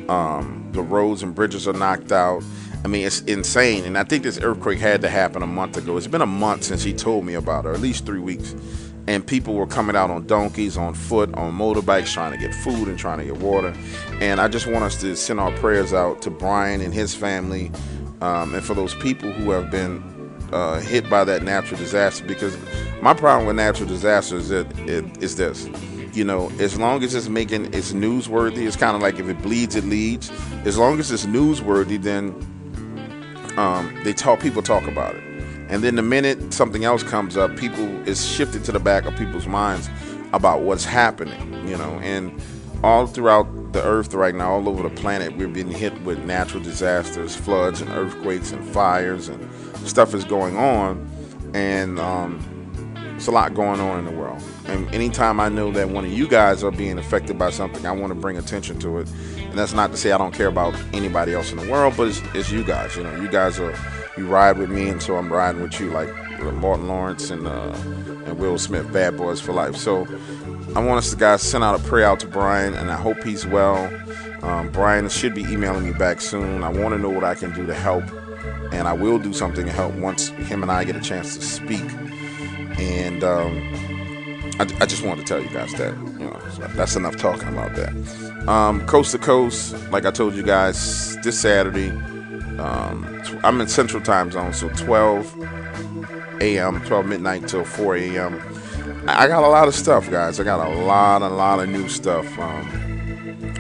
A: The roads and bridges are knocked out. I mean, it's insane. And I think this earthquake had to happen a month ago. It's been a month since he told me about it, or at least 3 weeks. And people were coming out on donkeys, on foot, on motorbikes, trying to get food and trying to get water. And I just want us to send our prayers out to Brian and his family, and for those people who have been hit by that natural disaster. Because my problem with natural disasters is this. You know, as long as it's newsworthy, it's kind of like if it bleeds, it leads. As long as it's newsworthy, then people talk about it. And then the minute something else comes up, it's shifted to the back of people's minds about what's happening, you know. And all throughout the earth right now, all over the planet, we're being hit with natural disasters, floods and earthquakes and fires, and stuff is going on. And it's a lot going on in the world. And anytime I know that one of you guys are being affected by something, I want to bring attention to it. And that's not to say I don't care about anybody else in the world, but it's you guys. You know, you guys you ride with me, and so I'm riding with you, like Martin Lawrence and Will Smith, Bad Boys for Life. So I want us to guys send out a prayer out to Brian, and I hope he's well. Brian should be emailing me back soon. I want to know what I can do to help, and I will do something to help once him and I get a chance to speak. And I just wanted to tell you guys that, you know, so that's enough talking about that. Coast to coast, like I told you guys, this Saturday, I'm in Central Time Zone, so 12 midnight till 4 a.m. I got a lot of stuff, guys. I got a lot of new stuff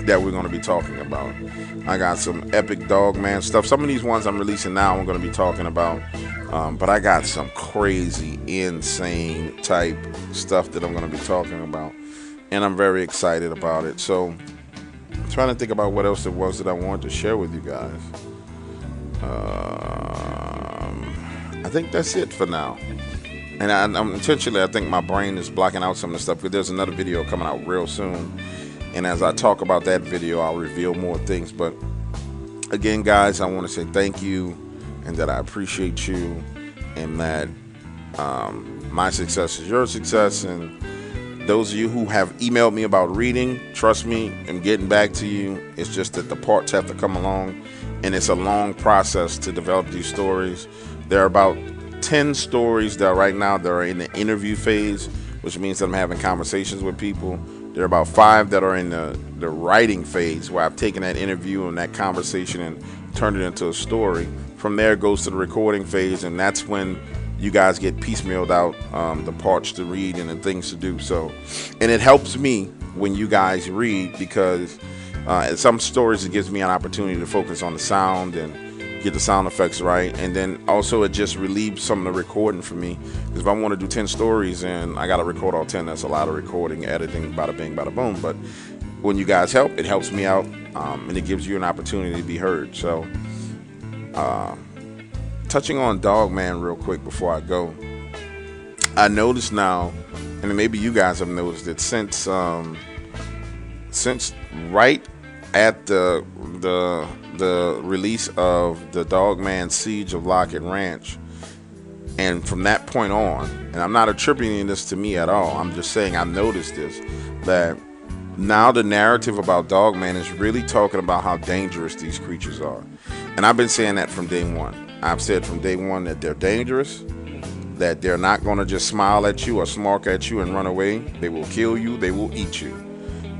A: that we're going to be talking about. I got some epic Dogman stuff. Some of these ones I'm releasing now I'm going to be talking about. But I got some crazy, insane type stuff that I'm going to be talking about. And I'm very excited about it. So I'm trying to think about what else it was that I wanted to share with you guys. I think that's it for now. And I'm intentionally, I think my brain is blocking out some of the stuff, because there's another video coming out real soon. And as I talk about that video, I'll reveal more things. But again, guys, I want to say thank you, and that I appreciate you, and that my success is your success. And those of you who have emailed me about reading, trust me, I'm getting back to you. It's just that the parts have to come along, and it's a long process to develop these stories. There are about 10 stories that right now that are in the interview phase, which means that I'm having conversations with people. There are about 5 that are in the writing phase, where I've taken that interview and that conversation and turned it into a story. From there it goes to the recording phase, and that's when you guys get piecemealed out the parts to read and the things to do. So, and it helps me when you guys read, because some stories, it gives me an opportunity to focus on the sound and get the sound effects right. And then also it just relieves some of the recording for me, because if I want to do 10 stories and I got to record all 10, that's a lot of recording, editing, bada bing, bada boom. But when you guys help, it helps me out, and it gives you an opportunity to be heard. So touching on Dogman real quick before I go, I noticed now, and maybe you guys have noticed it, since right at the release of the Dogman Siege of Locket Ranch, and from that point on, and I'm not attributing this to me at all, I'm just saying I noticed this, that now the narrative about Dogman is really talking about how dangerous these creatures are. And I've been saying that from day one. I've said from day one that they're dangerous, that they're not going to just smile at you or smirk at you and run away. They will kill you, they will eat you.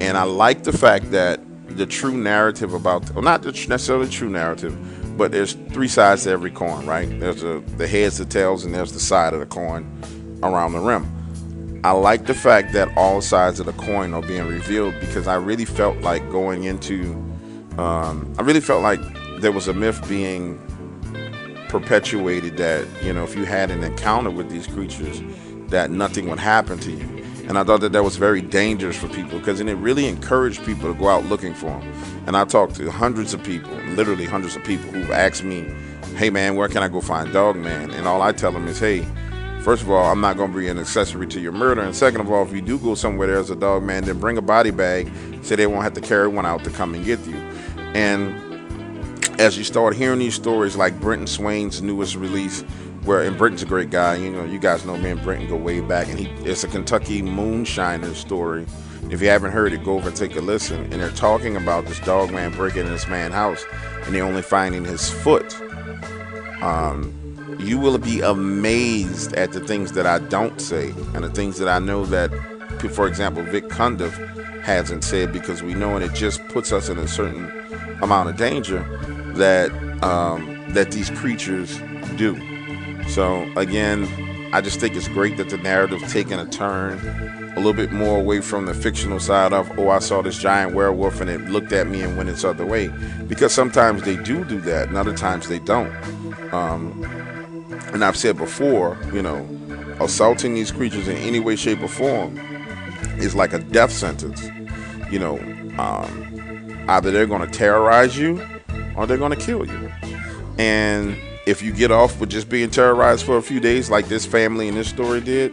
A: And I like the fact that the true narrative about, well, not necessarily true narrative, but there's 3 sides to every coin, right? There's the heads, the tails, and there's the side of the coin around the rim. I like the fact that all sides of the coin are being revealed, because I really felt like going into, there was a myth being perpetuated that, you know, if you had an encounter with these creatures, that nothing would happen to you. And I thought that was very dangerous for people, because then it really encouraged people to go out looking for them. And I talked to hundreds of people, literally hundreds of people, who've asked me, hey man, where can I go find Dogman? And all I tell them is, hey, first of all, I'm not going to be an accessory to your murder. And second of all, if you do go somewhere there's a Dogman, then bring a body bag so they won't have to carry one out to come and get you. And as you start hearing these stories, like Brenton Swain's newest release, and Brenton's a great guy, you know, you guys know me and Brenton go way back, and it's a Kentucky moonshiner story. If you haven't heard it, go over and take a listen. And they're talking about this Dogman breaking in this man's house, and they're only finding his foot You will be amazed at the things that I don't say and the things that I know that, for example, Vic Cundiff hasn't said, because we know, and it just puts us in a certain amount of danger that that these creatures do. So again, I just think it's great that the narrative's taking a turn a little bit more away from the fictional side of, oh, I saw this giant werewolf and it looked at me and went its other way, because sometimes they do that and other times they don't. And I've said before, you know, assaulting these creatures in any way, shape, or form is like a death sentence. You know, either they're going to terrorize you or they're going to kill you. And if you get off with just being terrorized for a few days, like this family in this story did,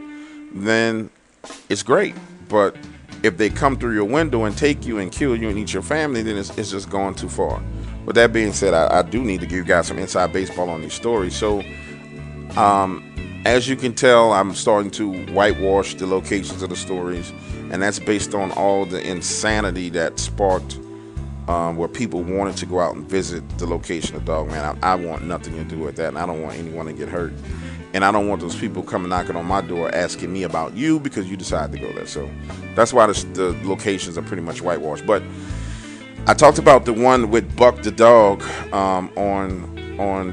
A: then it's great. But if they come through your window and take you and kill you and eat your family, then it's just going too far. With that being said, I do need to give you guys some inside baseball on these stories. So, as you can tell, I'm starting to whitewash the locations of the stories, and that's based on all the insanity that sparked where people wanted to go out and visit the location of Dogman. I want nothing to do with that, and I don't want anyone to get hurt. And I don't want those people coming knocking on my door asking me about you because you decided to go there. So that's why the locations are pretty much whitewashed. But I talked about the one with Buck the dog on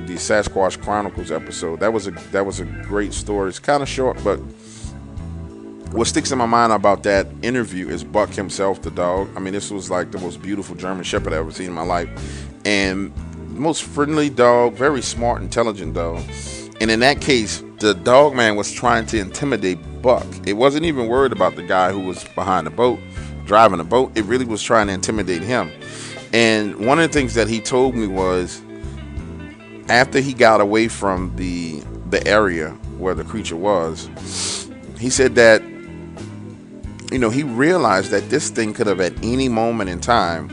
A: the Sasquatch Chronicles episode. That was a great story. It's kind of short, but what sticks in my mind about that interview is Buck himself, the dog. I mean, this was like the most beautiful German Shepherd I've ever seen in my life, and most friendly dog, very smart, intelligent dog. And in that case, the dog man was trying to intimidate Buck. It wasn't even worried about the guy who was behind the boat, driving the boat. It really was trying to intimidate him. And one of the things that he told me was, after he got away from the area where the creature was, he said that, you know, he realized that this thing could have at any moment in time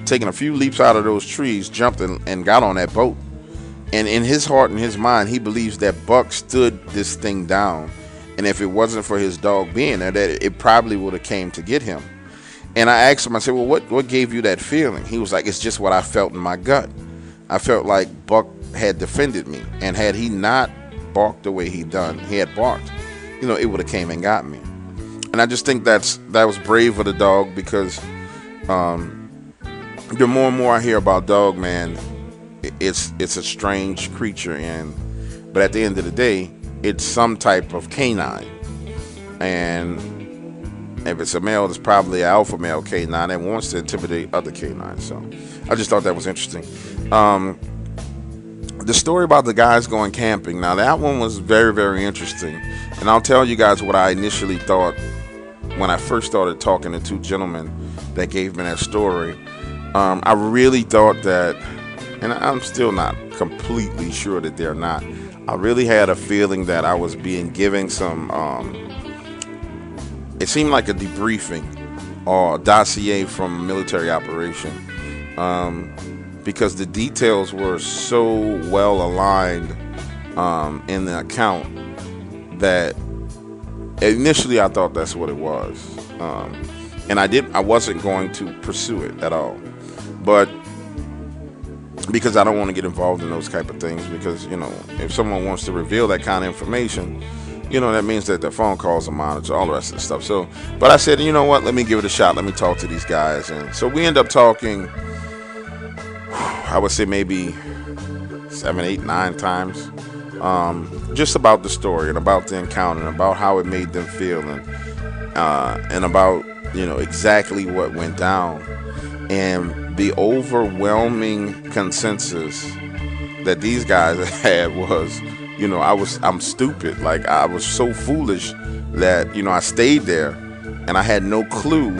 A: taken a few leaps out of those trees, jumped and got on that boat. And in his heart and his mind, he believes that Buck stood this thing down. And if it wasn't for his dog being there, that it probably would have came to get him. And I asked him, I said, well, what gave you that feeling? He was like, it's just what I felt in my gut. I felt like Buck had defended me. And had he not barked the way he had barked, you know, it would have came and got me. And I just think that was brave of the dog, because the more and more I hear about Dogman, it's a strange creature, but at the end of the day, it's some type of canine. And if it's a male, it's probably an alpha male canine that wants to intimidate other canines. So I just thought that was interesting. The story about the guys going camping, now that one was very, very interesting. And I'll tell you guys what I initially thought when I first started talking to two gentlemen that gave me that story. I really thought that, and I'm still not completely sure that they're not, I really had a feeling that I was being given some, it seemed like a debriefing or a dossier from a military operation, because the details were so well aligned in the account that initially I thought that's what it was. And I wasn't going to pursue it at all. But because I don't want to get involved in those type of things, because, you know, if someone wants to reveal that kind of information, you know, that means that their phone calls are monitored, all the rest of the stuff. So, but I said, you know what, let me give it a shot. Let me talk to these guys. And so we end up talking, I would say maybe 7, 8, 9 times, just about the story and about the encounter and about how it made them feel, and about, you know, exactly what went down. And the overwhelming consensus that these guys had was, you know, I'm stupid. Like, I was so foolish that, you know, I stayed there and I had no clue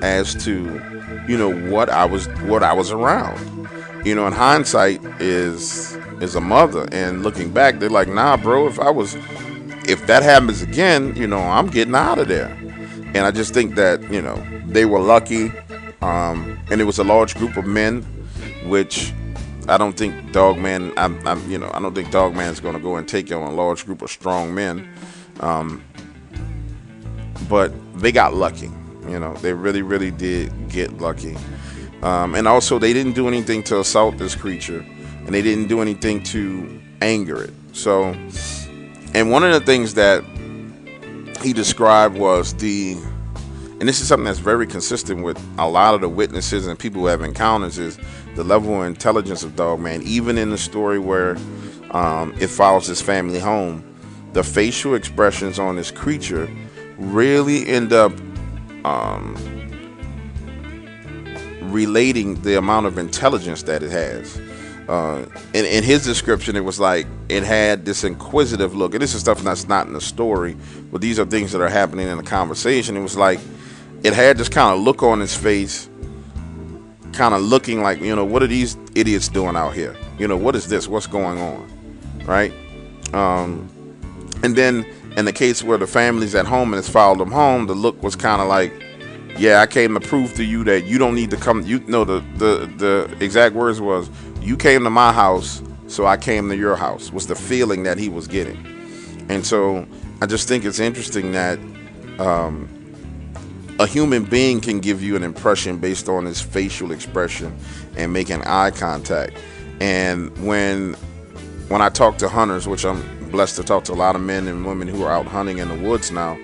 A: as to, you know, what I was around. You know, in hindsight is a mother, and looking back, they're like, nah, bro, if that happens again, you know, I'm getting out of there. And I just think that, you know, they were lucky. And it was a large group of men, which I don't think Dogman, I don't think Dogman's going to go and take on a large group of strong men. But they got lucky. You know, they really, really did get lucky. And also, they didn't do anything to assault this creature. and they didn't do anything to anger it. So, and one of the things that he described was and this is something that's very consistent with a lot of the witnesses and people who have encounters, is the level of intelligence of Dogman. Even in the story where it follows his family home, the facial expressions on this creature really end up relating the amount of intelligence that it has. In his description, it was like it had this inquisitive look, and this is stuff that's not in the story, but these are things that are happening in the conversation. It was like it had this kind of look on his face, kind of looking like, what are these idiots doing out here? What is this? What's going on? Right? And then in the case where the family's at home and it's followed them home, the look was kind of like, yeah, I came to prove to you that you don't need to come. The exact words was, you came to my house, so I came to your house, was the feeling that he was getting. And so I just think it's interesting that a human being can give you an impression based on his facial expression and making eye contact. And when I talk to hunters, which I'm blessed to talk to a lot of men and women who are out hunting in the woods now,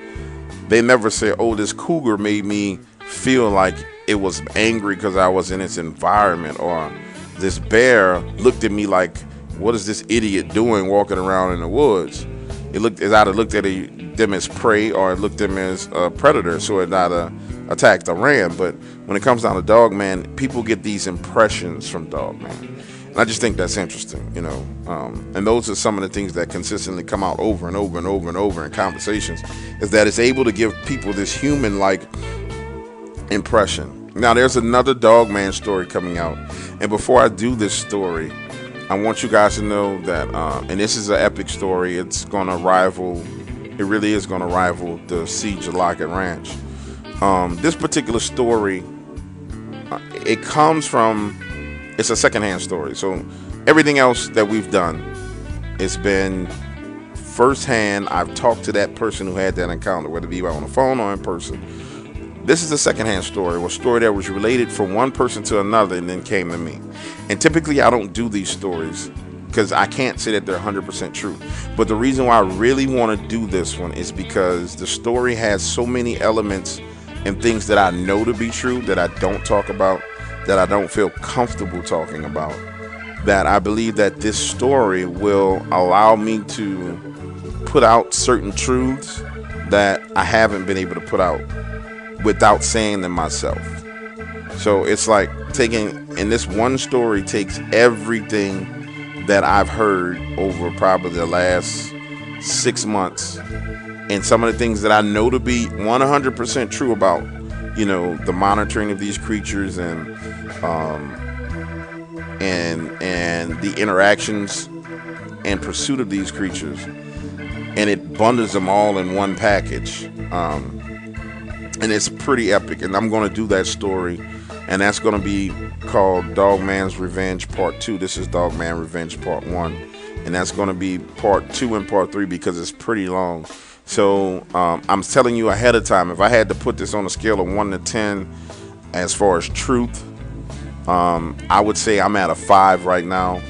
A: they never say, oh, this cougar made me feel like it was angry because I was in its environment, or this bear looked at me like, what is this idiot doing walking around in the woods? It either looked at them as prey, or it looked at them as a predator, so it either attacked or ran. But when it comes down to Dogman, people get these impressions from Dogman. And I just think that's interesting, and those are some of the things that consistently come out over and over and over and over in conversations, is that it's able to give people this human-like impression. Now, there's another Dogman story coming out, and before I do this story, I want you guys to know that, and this is an epic story. It really is going to rival the siege of Locket Ranch. This particular story, it comes from, it's a secondhand story. So everything else that we've done, it's been firsthand. I've talked to that person who had that encounter, whether it be on the phone or in person. This is a secondhand story, a story that was related from one person to another and then came to me. And typically I don't do these stories because I can't say that they're 100% true. But the reason why I really want to do this one is because the story has so many elements and things that I know to be true that I don't talk about, that I don't feel comfortable talking about, that I believe that this story will allow me to put out certain truths that I haven't been able to put out without saying them myself. So it's like and this one story takes everything that I've heard over probably the last 6 months, and some of the things that I know to be 100% true about, the monitoring of these creatures and the interactions and pursuit of these creatures, and it bundles them all in one package. And it's pretty epic, and I'm going to do that story, and that's going to be called Dogmans Revenge Part 2. This is Dogman Revenge Part 1, and that's going to be Part 2 and Part 3 because it's pretty long. So I'm telling you ahead of time, if I had to put this on a scale of 1 to 10 as far as truth, I would say I'm at a 5 right now.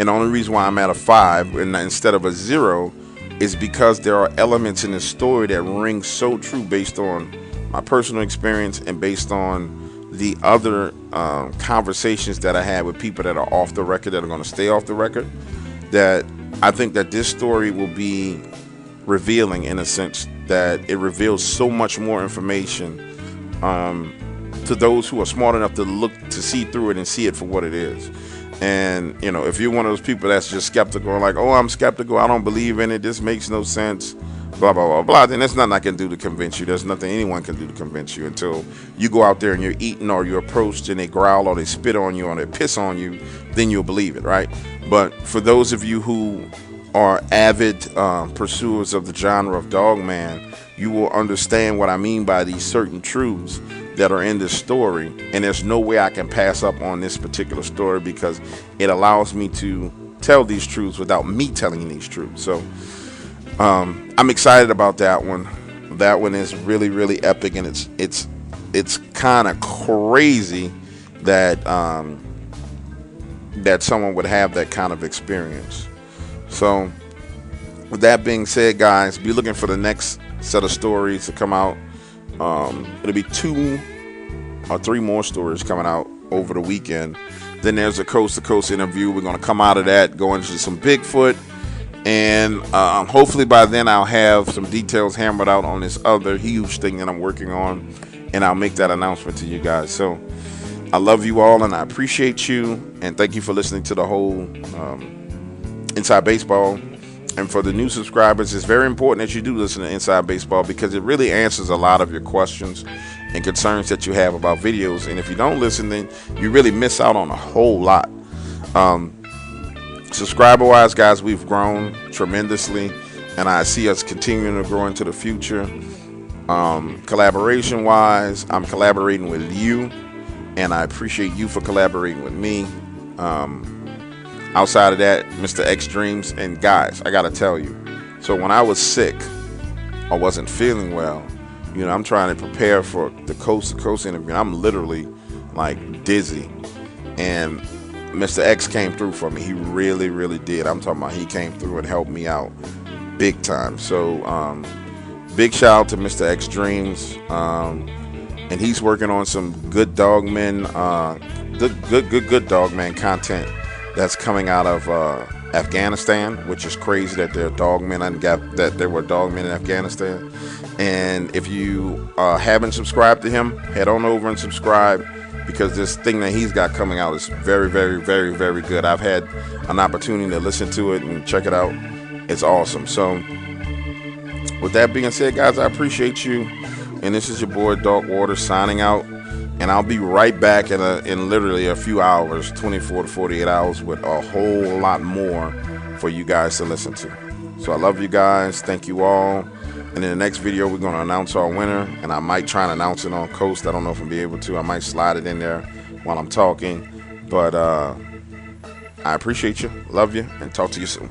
A: And the only reason why I'm at a 5 instead of a 0 is because there are elements in this story that ring so true based on my personal experience and based on the other conversations that I had with people that are off the record, that are going to stay off the record, that I think that this story will be revealing, in a sense that it reveals so much more information to those who are smart enough to see through it and see it for what it is. And if you're one of those people that's just skeptical, like, oh, I'm skeptical, I don't believe in it, this makes no sense, blah blah blah blah, then there's nothing I can do to convince you. There's nothing anyone can do to convince you until you go out there and you're eaten, or you're approached and they growl or they spit on you or they piss on you, then you'll believe it, right? But for those of you who are avid pursuers of the genre of Dogman, you will understand what I mean by these certain truths that are in this story, and there's no way I can pass up on this particular story because it allows me to tell these truths without me telling these truths. So I'm excited about that one. That one is really, really epic, and it's kind of crazy that that someone would have that kind of experience. So with that being said, guys, be looking for the next set of stories to come out. It'll be 2 or 3 more stories coming out over the weekend. Then there's a coast to coast interview. We're going to come out of that, go into some Bigfoot, and hopefully by then I'll have some details hammered out on this other huge thing that I'm working on, and I'll make that announcement to you guys. So I love you all, and I appreciate you, and thank you for listening to the whole Inside Baseball. And for the new subscribers, it's very important that you do listen to Inside Baseball, because it really answers a lot of your questions and concerns that you have about videos. And if you don't listen, then you really miss out on a whole lot. Subscriber wise, guys, we've grown tremendously, and I see us continuing to grow into the future. Collaboration wise, I'm collaborating with you, and I appreciate you for collaborating with me. Outside of that, Mr. X Dreams. And guys, I gotta tell you, so when I was sick or wasn't feeling well, you know, I'm trying to prepare for the coast to coast interview. I'm literally like dizzy, and Mr. X came through for me. He really, really did. I'm talking about he came through and helped me out big time. So big shout out to Mr. X Dreams, and he's working on some good Dogman, good Dogman content that's coming out of Afghanistan, which is crazy that there are dogmen that there were dogmen in Afghanistan. And if you haven't subscribed to him, head on over and subscribe, because this thing that he's got coming out is very, very, very, very good. I've had an opportunity to listen to it and check it out. It's awesome. So with that being said, guys, I appreciate you, and this is your boy Dogwater signing out. And I'll be right back in literally a few hours, 24 to 48 hours, with a whole lot more for you guys to listen to. So I love you guys. Thank you all. And in the next video, we're going to announce our winner. And I might try and announce it on Coast. I don't know if I'll be able to. I might slide it in there while I'm talking. But I appreciate you. Love you. And talk to you soon.